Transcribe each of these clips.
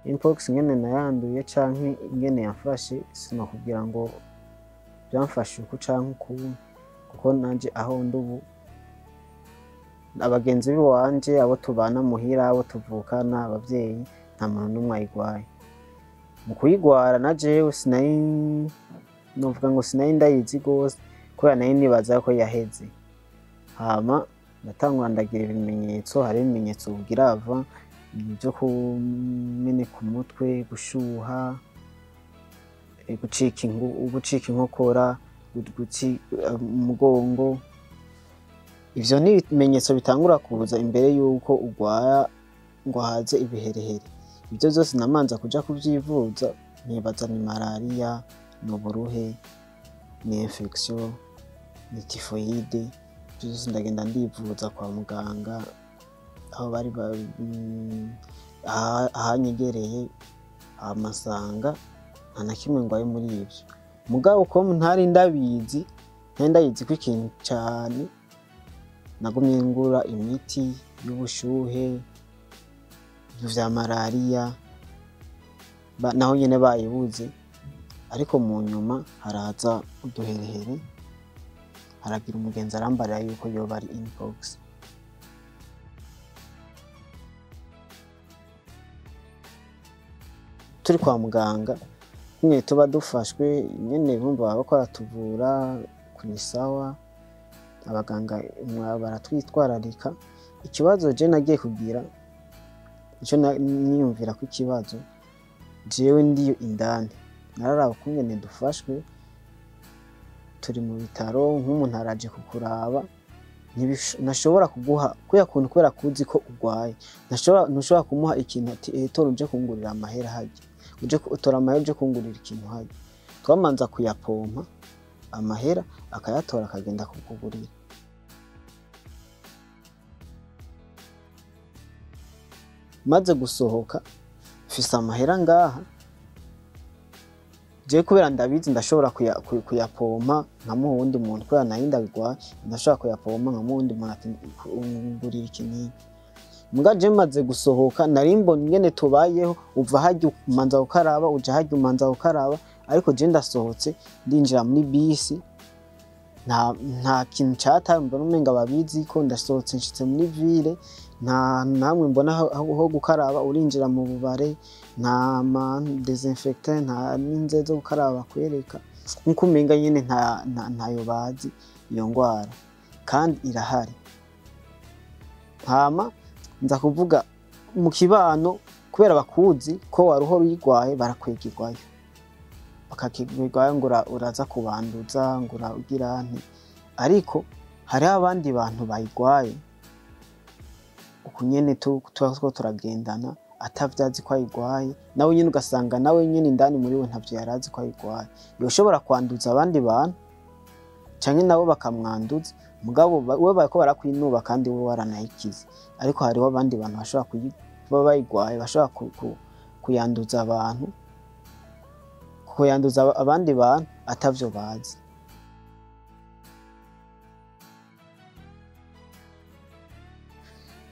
Mpox ingene nayanduye canke ingene yafashe sinokubwira ngo byamfashe uko canke ukuntu, kuko nanje aho ndubu abagenzi biwanje abo tubana muhira abo tuvukana abavyeyi nta muntu n'umwe ayigwaye. Mu kuyigwara na jewe novuga ngo sinayi ndayizi gose kubera nayo nibaza ko yaheze. Hama natangura ndagira ibimenyetso, hari ibimenyetso bugirava byo kumeneka umutwe, gushuha, gucika inkokora, umugongo. Ivyo ni ibimenyetso bitangura kuza imbere yuko ugwaya ngo haze ibiherehere. Ibyo byose namanza kuja kuvyivuza, nibaza ni malaria, n'uburuhe, ni infection, ni typhoide. Byose ndagenda ndivuza kwa muganga aho bari ahanyegereye, amasanga nta na kimwe ngwaye muri ivyo. Mugabo ko ntari ndabizi ko ikintu cyane, nagumye ngura imiti y'ubushuhe, vya malaria, naho nyene bayibuze. Ariko mu nyuma haraza uduherehere, haragira umugenzi arambarira yuko yoba ari mpox. Turi kwa muganga nyene tuba dufashwe nyene bumva bako aratuvura kunisawa, abaganga baratwitwararika. Ikibazo je nagiye kugira ico niyumvira ko ikibazo jewe ndiyo indani nararaba kungene dufashwe, turi mu bitaro nk'umuntu araje kukuraba, nashobora kuguha kuya kuntu kwera kuzi ko ugwaye, ntushobora kumuha ikintu ati tora uje kungurira amahera haje, uje utora amahera uje kungurira ikintu haje. Twamanza kuyapompa amahera akayatora akagenda kukugurira. Maze gusohoka mfise amahera ngaha, je kubera ndabizi ndashobora kuyapompa nkamuha uwundi muntu, kubera nayo ndabigwaye ndashobora kuyapompa nkamuha uwundi muntu ati ungurira ikinini. Muga je maze gusohoka narimbona ingene tubayeho, uva harya umanza gukaraba, uja harya umanza gukaraba. Ariko je ndasohotse ndinjira muri bisi, nta kintu cyataye, mbona umenga babizi ko ndasohotse nshitse muri ville, nta namwe mbona aho gukaraba, urinjira mu bubare nta desinfectant, nta n'inze zo gukaraba kwereka, nkuko umenga nyene ntayo bazi iyo ngwara kandi irahari. Hama nza kuvuga mu kibano kubera bakuzi ko waruho uyigwaye barakwegirwayo, bakakigwaye ngo uraza kubanduza ngo uragira nti. Ariko hari abandi bantu bayigwaye ukunyene tuba turagendana atavyazi ko ayigwaye, nawe nyene ugasanga nawe nyene indani muri we ntavyo yarazi ko ayigwaye. Yoshobora kwanduza abandi bantu canke nabo bakamwanduza, mugabo we bariko barakwinuba kandi we waranayikize. Ariko hariho abandi bantu bashobora kuba bayigwaye, bashobora kuyanduza abantu, kuyanduza abandi bantu atavyo bazi.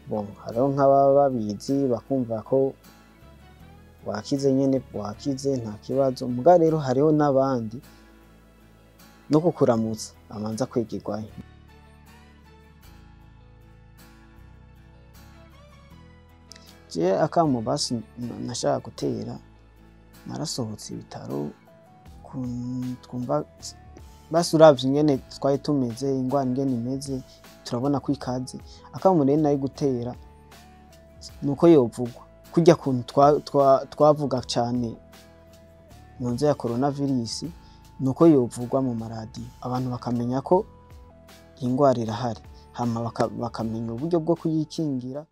Bon, hariho nk'ababa babizi bakumva ko wakize nyene wakize nta kibazo. Muga rero hariho n'abandi no kukuramutsa amanza kwegirwayo. Je akamo basi nashaka gutera, narasohotse ibitaro twumva basi uravye ingene twari tumeze, ingwara ingene imeze, turabona ko ikaze. Akamo rero nari gutera nuko yovugwa kurya kuntu twavuga cyane mu nze ya coronavirus, nuko yovugwa mu maradiyo abantu bakamenya ko ingwara irahari, hama bakamenya uburyo bwo kuyikingira.